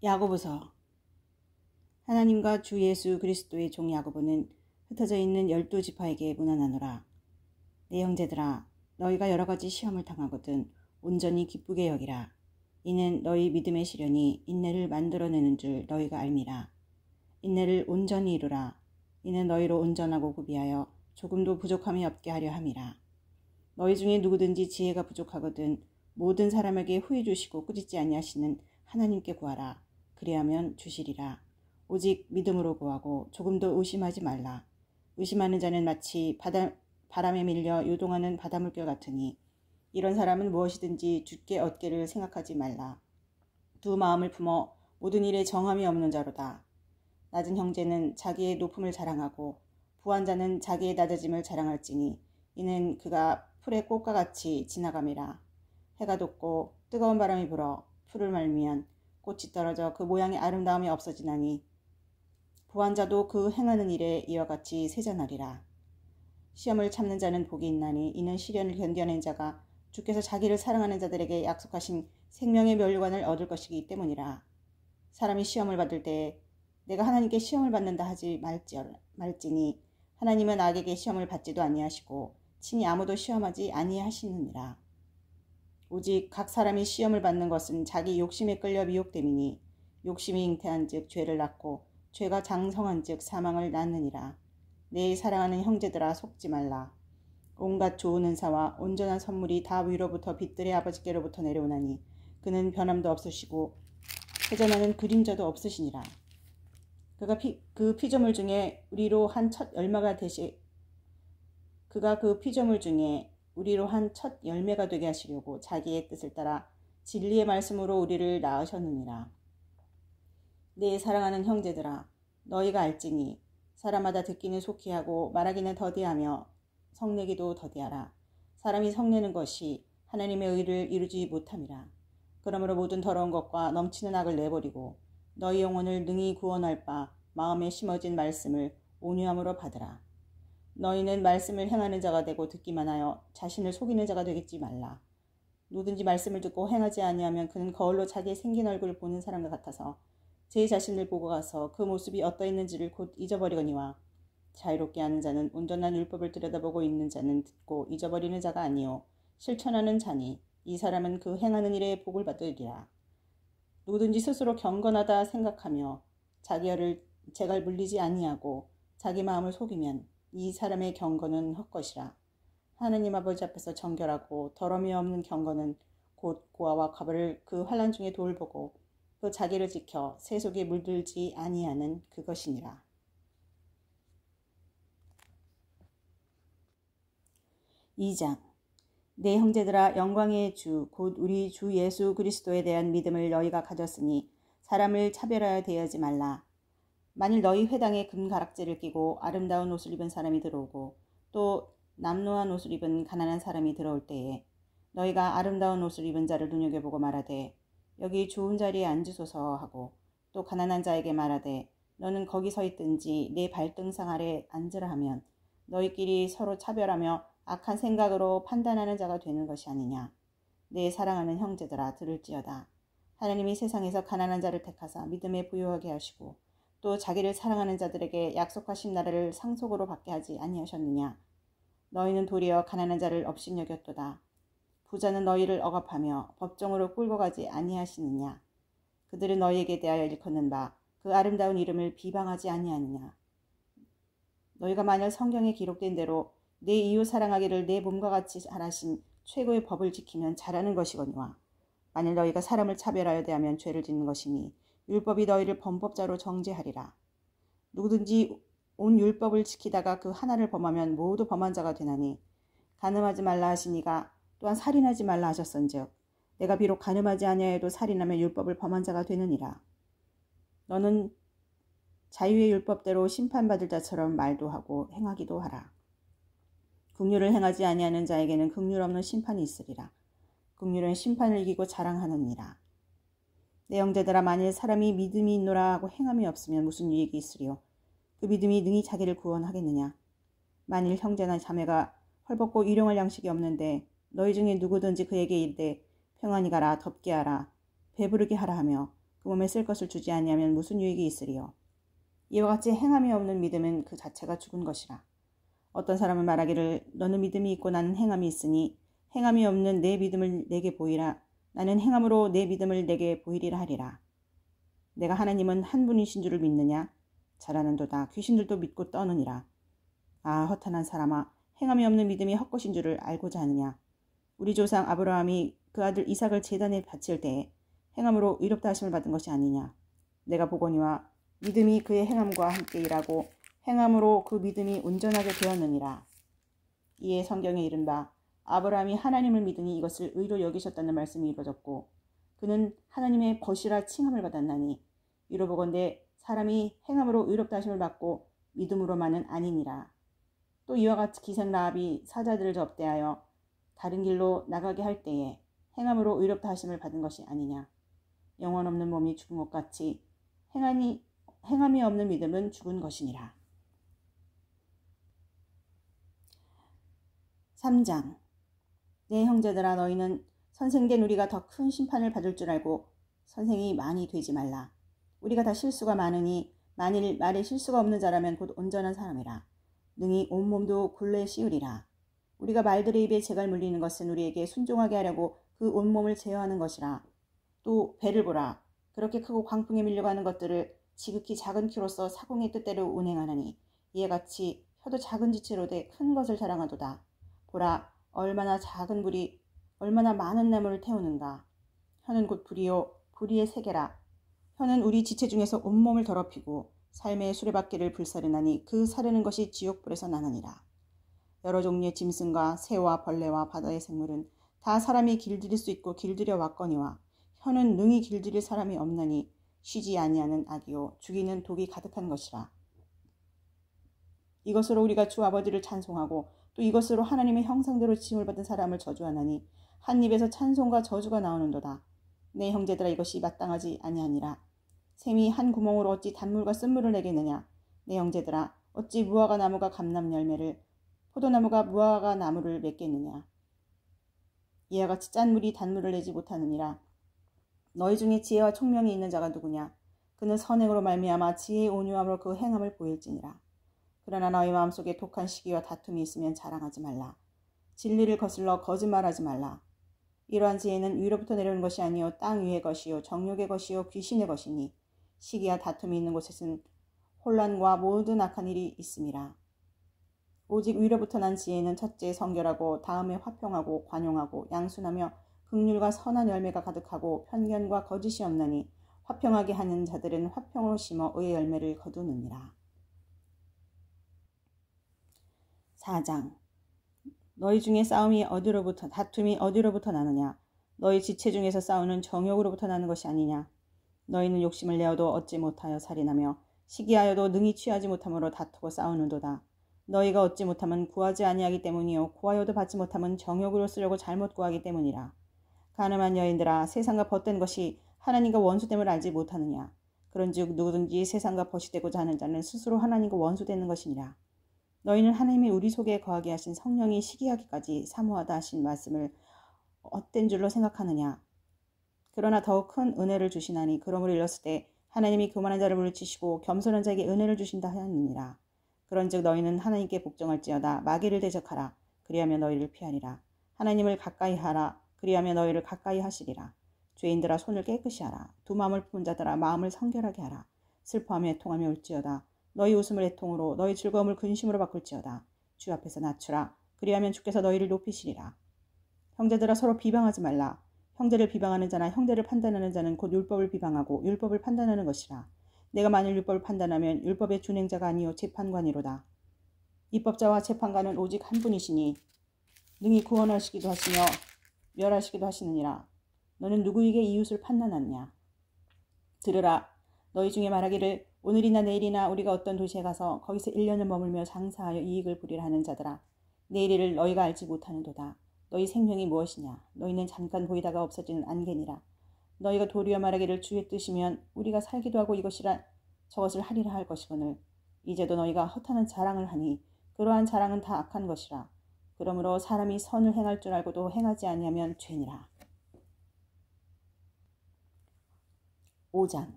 야고보서. 하나님과 주 예수 그리스도의 종 야고보는 흩어져 있는 12지파에게 문안하노라. 내 형제들아, 너희가 여러 가지 시험을 당하거든 온전히 기쁘게 여기라. 이는 너희 믿음의 시련이 인내를 만들어내는 줄 너희가 알미라. 인내를 온전히 이루라. 이는 너희로 온전하고 구비하여 조금도 부족함이 없게 하려 함이라. 너희 중에 누구든지 지혜가 부족하거든 모든 사람에게 후히 주시고 꾸짖지 아니하시는 하나님께 구하라. 그리하면 주시리라. 오직 믿음으로 구하고 조금도 의심하지 말라. 의심하는 자는 마치 바람에 밀려 요동하는 바닷물결 같으니 이런 사람은 무엇이든지 주께 얻기를 생각하지 말라. 두 마음을 품어 모든 일에 정함이 없는 자로다. 낮은 형제는 자기의 높음을 자랑하고 부한 자는 자기의 낮아짐을 자랑할지니 이는 그가 풀의 꽃과 같이 지나감이라. 해가 돋고 뜨거운 바람이 불어 풀을 말미면 꽃이 떨어져 그 모양의 아름다움이 없어지나니 부한 자도 그 행하는 일에 이와 같이 세잔하리라. 시험을 참는 자는 복이 있나니 이는 시련을 견뎌낸 자가 주께서 자기를 사랑하는 자들에게 약속하신 생명의 멸류관을 얻을 것이기 때문이라. 사람이 시험을 받을 때 내가 하나님께 시험을 받는다 하지 말지니 하나님은 악에게 시험을 받지도 아니하시고 친히 아무도 시험하지 아니하시느니라. 오직 각 사람이 시험을 받는 것은 자기 욕심에 끌려 미혹됨이니 욕심이 잉태한즉 죄를 낳고 죄가 장성한즉 사망을 낳느니라. 내 사랑하는 형제들아, 속지 말라. 온갖 좋은 은사와 온전한 선물이 다 위로부터 빛들의 아버지께로부터 내려오나니 그는 변함도 없으시고 회전하는 그림자도 없으시니라. 그가 그 피조물 중에 우리로 한 첫 열매가 되게 하시려고 자기의 뜻을 따라 진리의 말씀으로 우리를 낳으셨느니라. 내 사랑하는 형제들아, 너희가 알지니 사람마다 듣기는 속히 하고 말하기는 더디하며 성내기도 더디하라. 사람이 성내는 것이 하나님의 의를 이루지 못함이라. 그러므로 모든 더러운 것과 넘치는 악을 내버리고 너희 영혼을 능히 구원할 바 마음에 심어진 말씀을 온유함으로 받으라. 너희는 말씀을 행하는 자가 되고 듣기만 하여 자신을 속이는 자가 되겠지 말라. 누구든지 말씀을 듣고 행하지 아니하면 그는 거울로 자기의 생긴 얼굴을 보는 사람과 같아서 제 자신을 보고 가서 그 모습이 어떠했는지를 곧 잊어버리거니와 자유롭게 하는 자는 온전한 율법을 들여다보고 있는 자는 듣고 잊어버리는 자가 아니요 실천하는 자니 이 사람은 그 행하는 일에 복을 받으리라. 누구든지 스스로 경건하다 생각하며 자기를 재갈 물리지 아니하고 자기 마음을 속이면 이 사람의 경건은 헛것이라. 하느님 아버지 앞에서 정결하고 더러움이 없는 경건은 곧 고아와 과부를 그 환난 중에 돌보고 그 자기를 지켜 세속에 물들지 아니하는 그것이니라. 2장. 내 형제들아, 영광의 주 곧 우리 주 예수 그리스도에 대한 믿음을 너희가 가졌으니 사람을 차별하여 대하지 말라. 만일 너희 회당에 금가락지를 끼고 아름다운 옷을 입은 사람이 들어오고 또 남노한 옷을 입은 가난한 사람이 들어올 때에 너희가 아름다운 옷을 입은 자를 눈여겨보고 말하되 여기 좋은 자리에 앉으소서 하고 또 가난한 자에게 말하되 너는 거기 서 있든지 내 발등상 아래 앉으라 하면 너희끼리 서로 차별하며 악한 생각으로 판단하는 자가 되는 것이 아니냐. 내 사랑하는 형제들아, 들을지어다. 하나님이 세상에서 가난한 자를 택하사 믿음에 부유하게 하시고 또 자기를 사랑하는 자들에게 약속하신 나라를 상속으로 받게 하지 아니하셨느냐. 너희는 도리어 가난한 자를 업신여겼도다. 부자는 너희를 억압하며 법정으로 끌고 가지 아니하시느냐. 그들은 너희에게 대하여 일컫는 바 그 아름다운 이름을 비방하지 아니하느냐. 너희가 만일 성경에 기록된 대로 내 이웃 사랑하기를 내 몸과 같이 잘하신 최고의 법을 지키면 잘하는 것이거니와 만일 너희가 사람을 차별하여 대하면 죄를 짓는 것이니 율법이 너희를 범법자로 정죄하리라. 누구든지 온 율법을 지키다가 그 하나를 범하면 모두 범한 자가 되나니 간음하지 말라 하시니가 또한 살인하지 말라 하셨은즉 내가 비록 간음하지 아니하여도 살인하면 율법을 범한 자가 되느니라. 너는 자유의 율법대로 심판받을 자처럼 말도 하고 행하기도 하라. 긍휼을 행하지 아니하는 자에게는 긍휼 없는 심판이 있으리라. 긍휼은 심판을 이기고 자랑하느니라. 내 형제들아, 만일 사람이 믿음이 있노라 하고 행함이 없으면 무슨 유익이 있으리요. 그 믿음이 능히 자기를 구원하겠느냐. 만일 형제나 자매가 헐벗고 일용할 양식이 없는데 너희 중에 누구든지 그에게 이르되 평안히 가라, 덥게 하라, 배부르게 하라 하며 그 몸에 쓸 것을 주지 아니하면 무슨 유익이 있으리요. 이와 같이 행함이 없는 믿음은 그 자체가 죽은 것이라. 어떤 사람은 말하기를 너는 믿음이 있고 나는 행함이 있으니 행함이 없는 내 믿음을 내게 보이라. 나는 행함으로 내 믿음을 내게 보이리라 하리라. 내가 하나님은 한 분이신 줄을 믿느냐? 잘하는도다. 귀신들도 믿고 떠느니라. 아, 허탄한 사람아, 행함이 없는 믿음이 헛것인 줄을 알고자 하느냐? 우리 조상 아브라함이 그 아들 이삭을 제단에 바칠 때에 행함으로 의롭다 하심을 받은 것이 아니냐? 내가 보거니와 믿음이 그의 행함과 함께 일하고 행함으로 그 믿음이 온전하게 되었느니라. 이에 성경에 이른바 아브라함이 하나님을 믿으니 이것을 의로 여기셨다는 말씀이 이루어졌고 그는 하나님의 벗이라 칭함을 받았나니 이로 보건대 사람이 행함으로 의롭다 하심을 받고 믿음으로만은 아니니라. 또 이와 같이 기생 라합이 사자들을 접대하여 다른 길로 나가게 할 때에 행함으로 의롭다 하심을 받은 것이 아니냐. 영혼 없는 몸이 죽은 것 같이 행함이 없는 믿음은 죽은 것이니라. 3장. 내 형제들아, 너희는 선생된 우리가 더 큰 심판을 받을 줄 알고 선생이 많이 되지 말라. 우리가 다 실수가 많으니 만일 말에 실수가 없는 자라면 곧 온전한 사람이라. 능히 온몸도 굴레 씌우리라. 우리가 말들의 입에 재갈 물리는 것은 우리에게 순종하게 하려고 그 온몸을 제어하는 것이라. 또 배를 보라. 그렇게 크고 광풍에 밀려가는 것들을 지극히 작은 키로서 사공의 뜻대로 운행하느니 이에 같이 혀도 작은 지체로 돼 큰 것을 자랑하도다. 보라, 얼마나 작은 불이 얼마나 많은 나무를 태우는가. 혀는 곧 불이요 불의의 세계라. 혀는 우리 지체 중에서 온몸을 더럽히고 삶의 수레바퀴를 불사르나니 그 사르는 것이 지옥불에서 나느니라. 여러 종류의 짐승과 새와 벌레와 바다의 생물은 다 사람이 길들일 수 있고 길들여 왔거니와 혀는 능히 길들일 사람이 없나니 쉬지 아니하는 악이요 죽이는 독이 가득한 것이라. 이것으로 우리가 주 아버지를 찬송하고 또 이것으로 하나님의 형상대로 지음을 받은 사람을 저주하나니 한 입에서 찬송과 저주가 나오는도다. 내 형제들아, 이것이 마땅하지 아니하니라. 샘이 한 구멍으로 어찌 단물과 쓴물을 내겠느냐. 내 형제들아, 어찌 무화과 나무가 감람 열매를 포도나무가 무화과 나무를 맺겠느냐. 이와 같이 짠 물이 단물을 내지 못하느니라. 너희 중에 지혜와 총명이 있는 자가 누구냐. 그는 선행으로 말미암아 지혜의 온유함으로 그 행함을 보일지니라. 그러나 너희 마음속에 독한 시기와 다툼이 있으면 자랑하지 말라. 진리를 거슬러 거짓말하지 말라. 이러한 지혜는 위로부터 내려오는 것이 아니요 땅 위의 것이요 정욕의 것이요 귀신의 것이니 시기와 다툼이 있는 곳에는 혼란과 모든 악한 일이 있음이라. 오직 위로부터 난 지혜는 첫째 성결하고 다음에 화평하고 관용하고 양순하며 긍휼과 선한 열매가 가득하고 편견과 거짓이 없나니 화평하게 하는 자들은 화평으로 심어 의의 열매를 거두느니라. 4장. 너희 중에 다툼이 어디로부터 나느냐. 너희 지체 중에서 싸우는 정욕으로부터 나는 것이 아니냐. 너희는 욕심을 내어도 얻지 못하여 살인하며 시기하여도 능히 취하지 못함으로 다투고 싸우는도다. 너희가 얻지 못하면 구하지 아니하기 때문이요 구하여도 받지 못하면 정욕으로 쓰려고 잘못 구하기 때문이라. 가늠한 여인들아, 세상과 벗된 것이 하나님과 원수됨을 알지 못하느냐. 그런즉 누구든지 세상과 벗이 되고자 하는 자는 스스로 하나님과 원수되는 것이니라. 너희는 하나님이 우리 속에 거하게 하신 성령이 시기하기까지 사모하다 하신 말씀을 헛된 줄로 생각하느냐. 그러나 더욱 큰 은혜를 주시나니 그러므로 일렀을 때 하나님이 교만한 자를 물리치시고 겸손한 자에게 은혜를 주신다 하였느니라. 그런즉 너희는 하나님께 복종할지어다. 마귀를 대적하라. 그리하면 너희를 피하리라. 하나님을 가까이 하라. 그리하면 너희를 가까이 하시리라. 죄인들아, 손을 깨끗이 하라. 두 마음을 품은 자들아, 마음을 성결하게 하라. 슬퍼하며 애통하며 울지어다. 너희 웃음을 애통으로 너희 즐거움을 근심으로 바꿀지어다. 주 앞에서 낮추라. 그리하면 주께서 너희를 높이시리라. 형제들아, 서로 비방하지 말라. 형제를 비방하는 자나 형제를 판단하는 자는 곧 율법을 비방하고 율법을 판단하는 것이라. 내가 만일 율법을 판단하면 율법의 준행자가 아니요 재판관이로다. 입법자와 재판관은 오직 한 분이시니 능히 구원하시기도 하시며 멸하시기도 하시느니라. 너는 누구에게 이웃을 판단하느냐. 들으라. 너희 중에 말하기를 오늘이나 내일이나 우리가 어떤 도시에 가서 거기서 1년을 머물며 장사하여 이익을 부리라 하는 자들아, 내일 일을 너희가 알지 못하는도다. 너희 생명이 무엇이냐. 너희는 잠깐 보이다가 없어지는 안개니라. 너희가 도리어 말하기를 주의 뜻이면 우리가 살기도 하고 이것이라 저것을 하리라 할 것이거늘 이제도 너희가 허탄한 자랑을 하니 그러한 자랑은 다 악한 것이라. 그러므로 사람이 선을 행할 줄 알고도 행하지 아니하면 죄니라. 5장.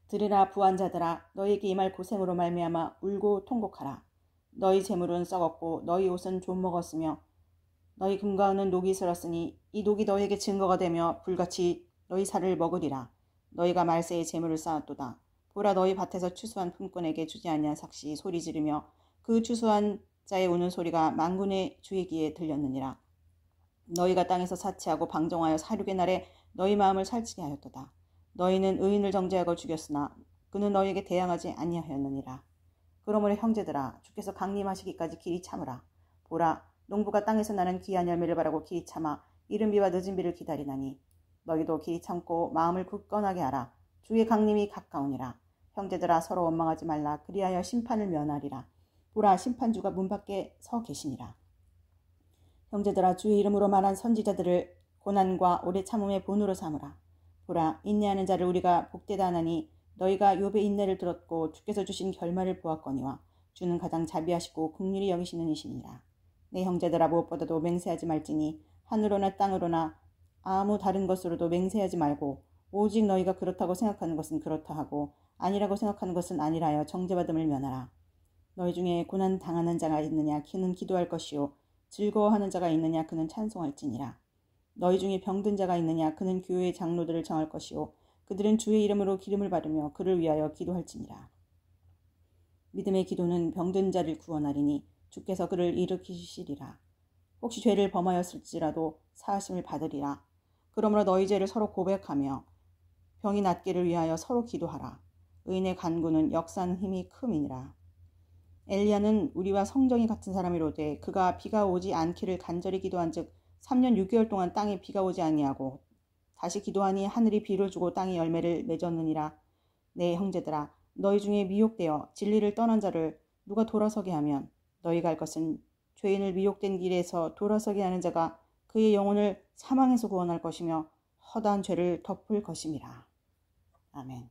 들으라 부한 자들아, 너희에게 임할 고생으로 말미암아 울고 통곡하라. 너희 재물은 썩었고 너희 옷은 좀먹었으며 너희 금과 은은 녹이 슬었으니 이 녹이 너희에게 증거가 되며 불같이 너희 살을 먹으리라. 너희가 말세에 재물을 쌓았도다. 보라, 너희 밭에서 추수한 품꾼에게 주지 아니한 삭시 소리 지르며 그 추수한 자의 우는 소리가 만군의 주의 귀에 들렸느니라. 너희가 땅에서 사치하고 방종하여 사륙의 날에 너희 마음을 살찌게 하였도다. 너희는 의인을 정죄하고 죽였으나 그는 너희에게 대항하지 아니하였느니라. 그러므로 형제들아, 주께서 강림하시기까지 길이 참으라. 보라, 농부가 땅에서 나는 귀한 열매를 바라고 길이 참아 이른 비와 늦은 비를 기다리나니 너희도 길이 참고 마음을 굳건하게 하라. 주의 강림이 가까우니라. 형제들아, 서로 원망하지 말라. 그리하여 심판을 면하리라. 보라, 심판주가 문 밖에 서 계시니라. 형제들아, 주의 이름으로 말한 선지자들을 고난과 오래 참음의 본으로 삼으라. 보라, 인내하는 자를 우리가 복되다 하나니 너희가 욥의 인내를 들었고 주께서 주신 결말을 보았거니와 주는 가장 자비하시고 긍휼히 여기시는 이시니라. 내 형제들아, 무엇보다도 맹세하지 말지니 하늘로나 땅으로나 아무 다른 것으로도 맹세하지 말고 오직 너희가 그렇다고 생각하는 것은 그렇다 하고 아니라고 생각하는 것은 아니라 하여 정죄받음을 면하라. 너희 중에 고난 당하는 자가 있느냐, 그는 기도할 것이요 즐거워하는 자가 있느냐, 그는 찬송할지니라. 너희 중에 병든 자가 있느냐, 그는 교회의 장로들을 정할 것이요 그들은 주의 이름으로 기름을 바르며 그를 위하여 기도할지니라. 믿음의 기도는 병든 자를 구원하리니 주께서 그를 일으키시리라. 혹시 죄를 범하였을지라도 사하심을 받으리라. 그러므로 너희 죄를 서로 고백하며 병이 낫기를 위하여 서로 기도하라. 의인의 간구는 역사하는 힘이 큼이니라. 엘리야는 우리와 성정이 같은 사람이로되 그가 비가 오지 않기를 간절히 기도한즉 3년 6개월 동안 땅에 비가 오지 아니하고 다시 기도하니 하늘이 비를 주고 땅이 열매를 맺었느니라. 내 형제들아, 너희 중에 미혹되어 진리를 떠난 자를 누가 돌아서게 하면 너희가 할 것은 죄인을 미혹된 길에서 돌아서게 하는 자가 그의 영혼을 사망에서 구원할 것이며 허다한 죄를 덮을 것임이라. 아멘.